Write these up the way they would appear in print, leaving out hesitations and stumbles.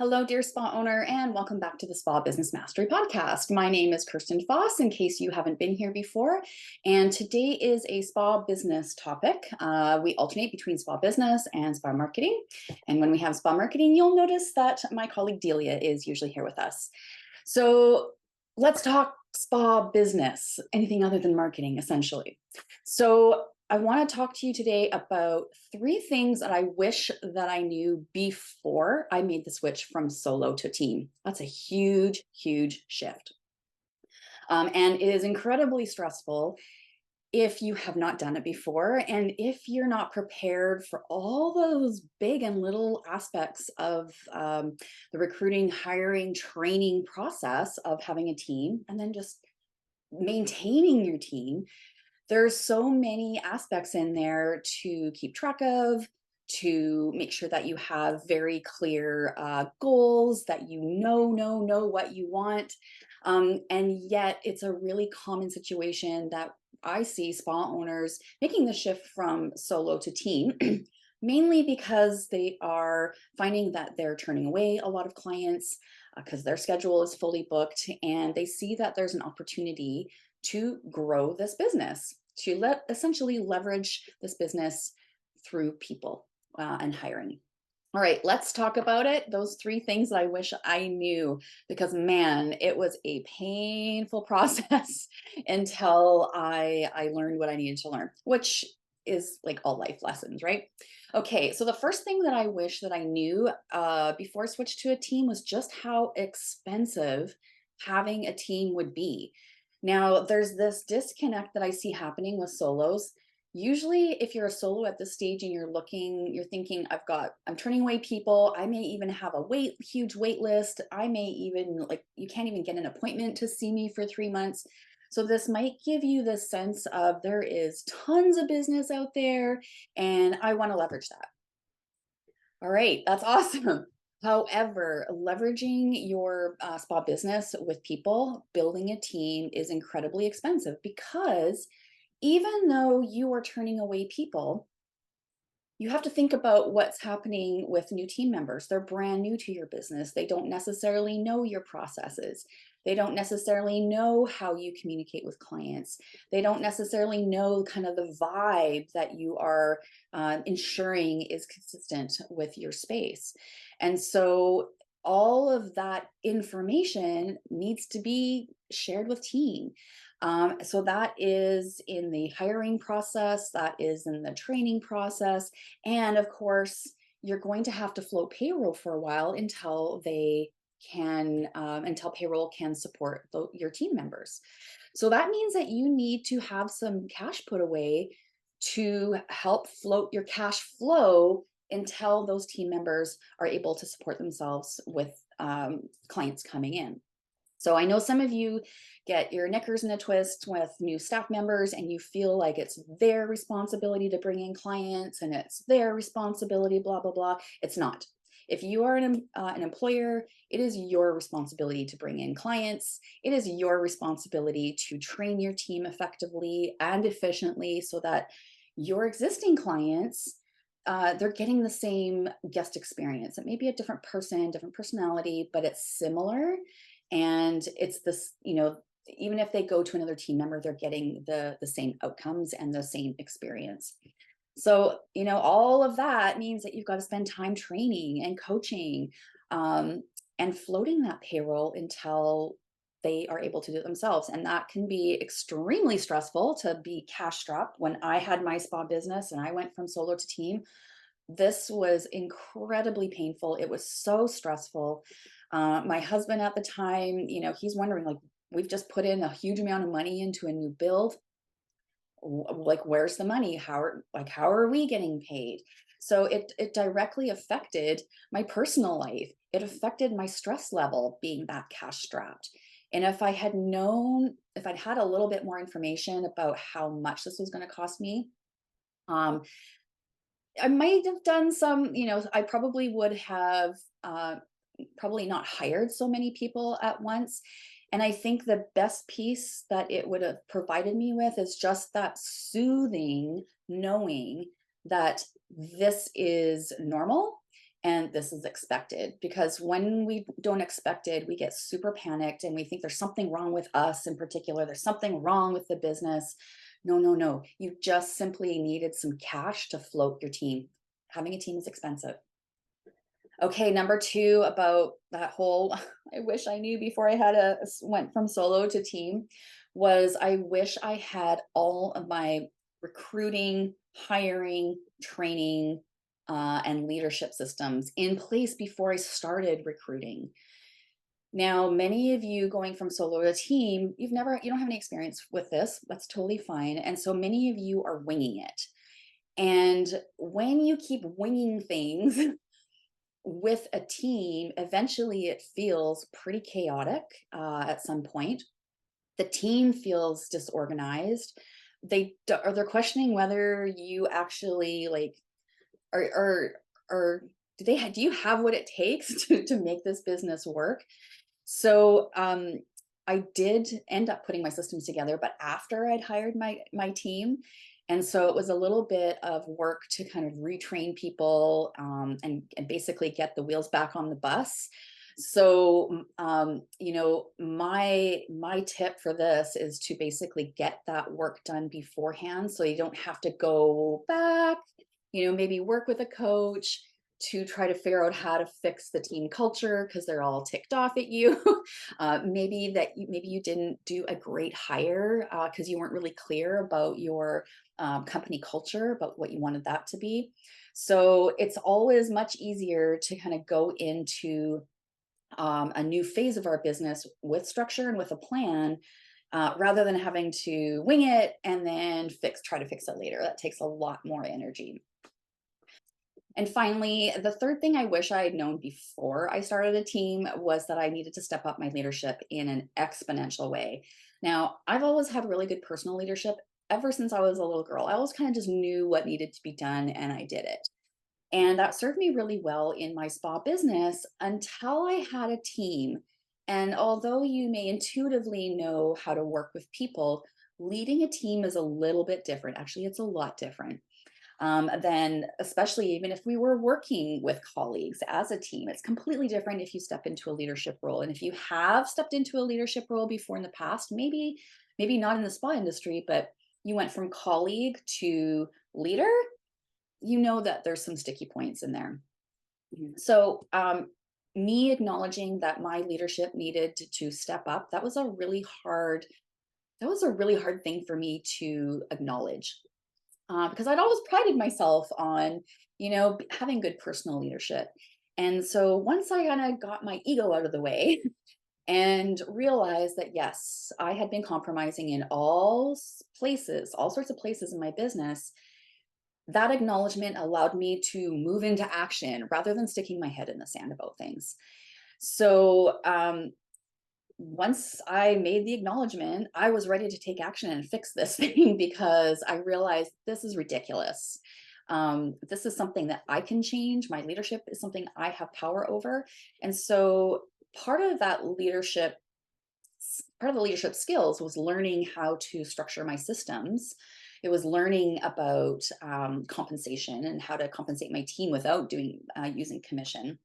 Hello, dear spa owner, and welcome back to the Spa Business Mastery Podcast. My name is Kirsten Foss, in case you haven't been here before. And today is a spa business topic. We alternate between spa business and spa marketing. And when we have spa marketing, you'll notice that my colleague Delia is usually here with us. So let's talk spa business, anything other than marketing, essentially. So I want to talk to you today about 3 things that I wish that I knew before I made the switch from solo to team. That's a huge, huge shift. And it is incredibly stressful if you have not done it before, and if you're not prepared for all those big and little aspects of the recruiting, hiring, training process of having a team, and then just maintaining your team. There's so many aspects in there to keep track of, to make sure that you have very clear goals, that you know what you want. And yet it's a really common situation that I see spa owners making the shift from solo to team, mainly because they are finding that they're turning away a lot of clients because their schedule is fully booked, and they see that there's an opportunity to grow this business, to essentially leverage this business through people and hiring. All right, let's talk about it. Those 3 things that I wish I knew, because man, it was a painful process until I learned what I needed to learn, which is like all life lessons, right? Okay, so the first thing that I wish that I knew before I switched to a team was just how expensive having a team would be. Now, there's this disconnect that I see happening with solos. Usually, if you're a solo at this stage and you're thinking, I'm turning away people. I may even have a huge wait list. I may even, you can't even get an appointment to see me for 3 months. So this might give you the sense of there is tons of business out there and I want to leverage that. All right, that's awesome. However, leveraging your spa business with people, building a team is incredibly expensive, because even though you are turning away people, you have to think about what's happening with new team members. They're brand new to your business. They don't necessarily know your processes. They don't necessarily know how you communicate with clients. They don't necessarily know kind of the vibe that you are ensuring is consistent with your space. And so all of that information needs to be shared with team. So that is in the hiring process, that is in the training process, and of course, you're going to have to float payroll for a while until until payroll can support your team members. So that means that you need to have some cash put away to help float your cash flow until those team members are able to support themselves with clients coming in. So I know some of you get your knickers in a twist with new staff members, and you feel like it's their responsibility to bring in clients and it's their responsibility, blah, blah, blah. It's not. If you are an employer, it is your responsibility to bring in clients. It is your responsibility to train your team effectively and efficiently so that your existing clients, they're getting the same guest experience. It may be a different person, different personality, but it's similar. And it's this, even if they go to another team member, they're getting the same outcomes and the same experience. So, all of that means that you've got to spend time training and coaching, and floating that payroll until they are able to do it themselves. And that can be extremely stressful to be cash strapped. When I had my spa business and I went from solo to team, this was incredibly painful. It was so stressful. My husband at the time, he's wondering, like, we've just put in a huge amount of money into a new build. Like, where's the money? How are we getting paid? So it directly affected my personal life. It affected my stress level being that cash strapped. And if I'd had a little bit more information about how much this was going to cost me, I might have done some, I probably would have probably not hired so many people at once. And I think the best piece that it would have provided me with is just that soothing knowing that this is normal And this is expected, because when we don't expect it, we get super panicked and we think there's something wrong with us in particular. There's something wrong with the business. No, no, no. You just simply needed some cash to float your team. Having a team is expensive. Okay, number two about that whole I wish I knew before I went from solo to team was I wish I had all of my recruiting, hiring, training, and leadership systems in place before I started recruiting. Now, many of you going from solo to team, you don't have any experience with this. That's totally fine. And so many of you are winging it. And when you keep winging things, with a team, eventually it feels pretty chaotic at some point. The team feels disorganized. They're questioning whether you actually like are do you have what it takes to make this business work? So I did end up putting my systems together, but after I'd hired my team. And so it was a little bit of work to kind of retrain people and basically get the wheels back on the bus. So my tip for this is to basically get that work done beforehand, so you don't have to go back, maybe work with a coach to try to figure out how to fix the team culture because they're all ticked off at you. Maybe you didn't do a great hire because you weren't really clear about your company culture, about what you wanted that to be. So it's always much easier to kind of go into a new phase of our business with structure and with a plan, rather than having to wing it and then try to fix it later. That takes a lot more energy. And finally, the third thing I wish I had known before I started a team was that I needed to step up my leadership in an exponential way. Now, I've always had really good personal leadership ever since I was a little girl. I always kind of just knew what needed to be done and I did it. And that served me really well in my spa business until I had a team. And although you may intuitively know how to work with people, leading a team is a little bit different. Actually, it's a lot different. Then especially even if we were working with colleagues as a team, it's completely different if you step into a leadership role. And if you have stepped into a leadership role before in the past, maybe not in the spa industry, but you went from colleague to leader, you know that there's some sticky points in there. So me acknowledging that my leadership needed to step up, that was a really hard thing for me to acknowledge. Because I'd always prided myself on, having good personal leadership. And so once I kind of got my ego out of the way and realized that, yes, I had been compromising in all sorts of places in my business, that acknowledgement allowed me to move into action rather than sticking my head in the sand about things. So once I made the acknowledgement, I was ready to take action and fix this thing because I realized this is ridiculous. This is something that I can change. My leadership is something I have power over. And so part of the leadership skills was learning how to structure my systems. It was learning about compensation and how to compensate my team without using commission.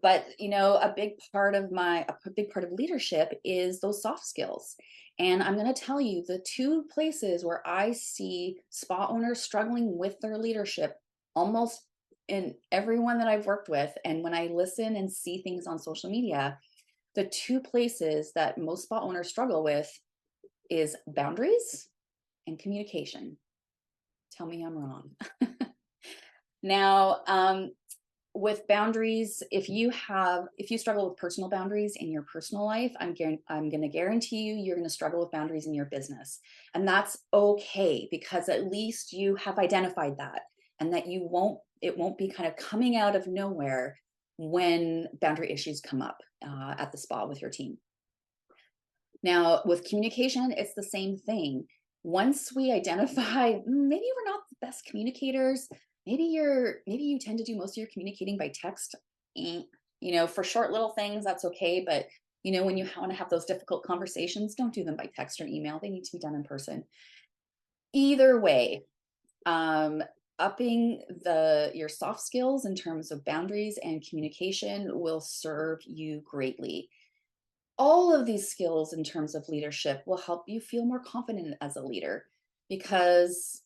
But a big part of leadership is those soft skills. And I'm going to tell you the two places where I see spa owners struggling with their leadership almost in everyone that I've worked with. And when I listen and see things on social media, the two places that most spa owners struggle with is boundaries and communication. Tell me I'm wrong. Now, with boundaries, if you struggle with personal boundaries in your personal life, I'm going to guarantee you're going to struggle with boundaries in your business. And that's okay, because at least you have identified that, and that it won't be kind of coming out of nowhere when boundary issues come up at the spa with your team. Now, with communication, it's the same thing. Once we identify, maybe we're not the best communicators, maybe you tend to do most of your communicating by text. For short little things, that's okay. But when you want to have those difficult conversations, don't do them by text or email. They need to be done in person. Either way, upping your soft skills in terms of boundaries and communication will serve you greatly. All of these skills in terms of leadership will help you feel more confident as a leader because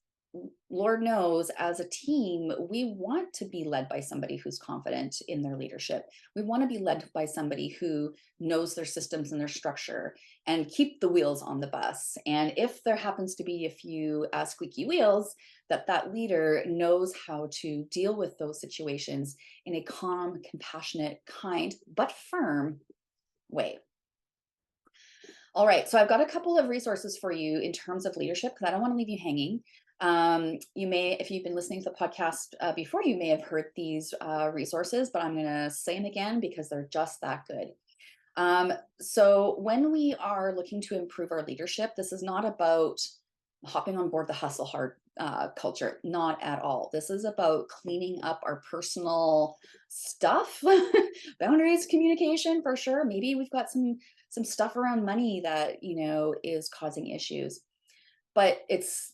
Lord knows, as a team, we want to be led by somebody who's confident in their leadership. We want to be led by somebody who knows their systems and their structure and keep the wheels on the bus. And if there happens to be a few squeaky wheels, that leader knows how to deal with those situations in a calm, compassionate, kind, but firm way. All right, so I've got a couple of resources for you in terms of leadership because I don't want to leave you hanging. You may, if you've been listening to the podcast before, you may have heard these resources, but I'm going to say them again because they're just that good. So when we are looking to improve our leadership, this is not about hopping on board the hustle hard culture, not at all. This is about cleaning up our personal stuff, boundaries, communication for sure. Maybe we've got some stuff around money that is causing issues, but it's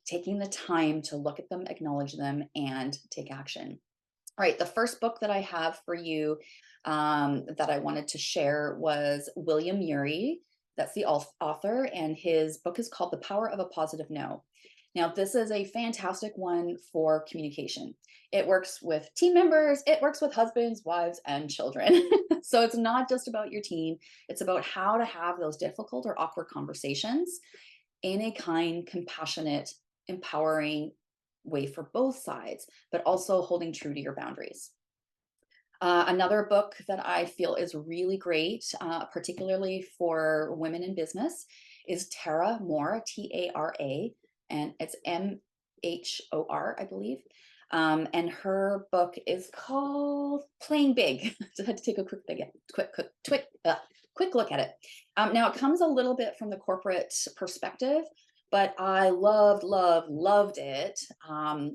taking the time to look at them, acknowledge them, and take action. All right, the first book that I have for you that I wanted to share was William Ury. That's the author, and his book is called The Power of a Positive No. Now, this is a fantastic one for communication. It works with team members, it works with husbands, wives, and children. So it's not just about your team, it's about how to have those difficult or awkward conversations in a kind, compassionate, empowering way for both sides, but also holding true to your boundaries. Another book that I feel is really great, particularly for women in business, is Tara Mohr, T-A-R-A, and it's M-H-O-R, I believe. And her book is called Playing Big. So I had to take a quick look at it. Now, it comes a little bit from the corporate perspective, but I loved it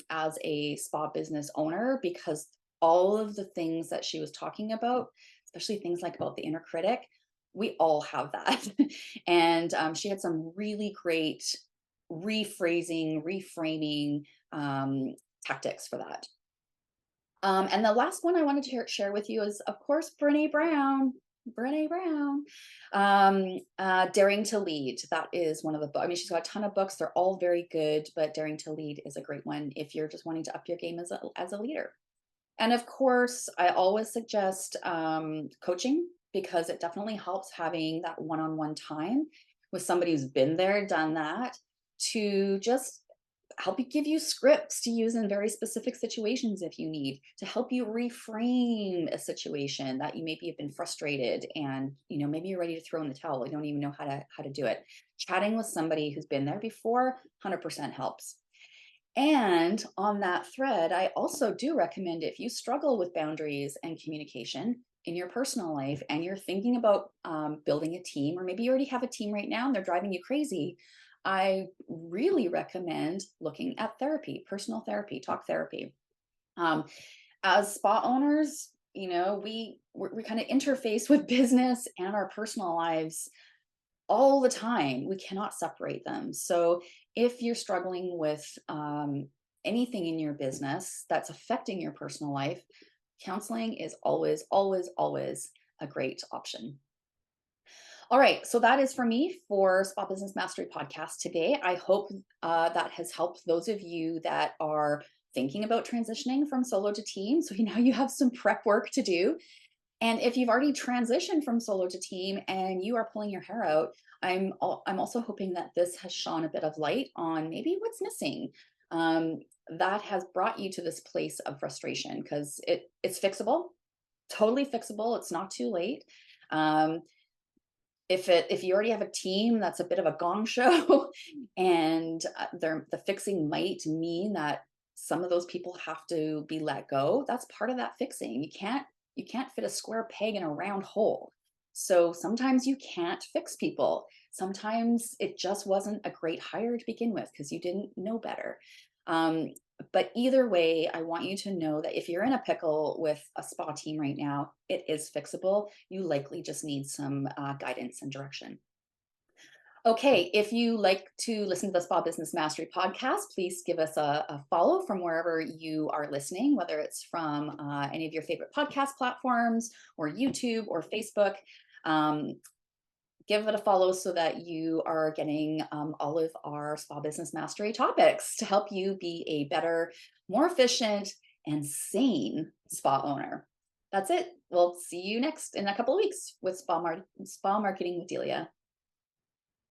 as a spa business owner because all of the things that she was talking about, especially things like about the inner critic, we all have that. And she had some really great reframing tactics for that. And the last one I wanted to share with you is, of course, Brene Brown. Daring to Lead. That is one of the books. I mean, she's got a ton of books. They're all very good, but Daring to Lead is a great one if you're just wanting to up your game as a leader. And of course, I always suggest coaching because it definitely helps having that one-on-one time with somebody who's been there, done that, to just help you, give you scripts to use in very specific situations if you need, to help you reframe a situation that you maybe have been frustrated and maybe you're ready to throw in the towel. You don't even know how to do it. Chatting with somebody who's been there before 100% helps. And on that thread, I also do recommend, if you struggle with boundaries and communication in your personal life and you're thinking about building a team, or maybe you already have a team right now and they're driving you crazy, I really recommend looking at therapy, personal therapy, talk therapy. As spa owners, we kind of interface with business and our personal lives all the time. We cannot separate them. So if you're struggling with anything in your business that's affecting your personal life, counseling is always a great option. All right, so that is for me for Spa Business Mastery Podcast today. I hope that has helped those of you that are thinking about transitioning from solo to team. So now you have some prep work to do. And if you've already transitioned from solo to team and you are pulling your hair out, I'm also hoping that this has shone a bit of light on maybe what's missing. That has brought you to this place of frustration because it's fixable, totally fixable. It's not too late. If you already have a team, that's a bit of a gong show, and the fixing might mean that some of those people have to be let go. That's part of that fixing. You can't fit a square peg in a round hole. So sometimes you can't fix people. Sometimes it just wasn't a great hire to begin with because you didn't know better. But either way, I want you to know that if you're in a pickle with a spa team right now, it is fixable. You likely just need some guidance and direction. Okay, if you like to listen to the Spa Business Mastery podcast, please give us a follow from wherever you are listening, whether it's from any of your favorite podcast platforms or YouTube or Facebook. Um, Give it a follow so that you are getting all of our Spa Business Mastery topics to help you be a better, more efficient, and sane spa owner. That's it. We'll see you next in a couple of weeks with Spa Marketing with Delia.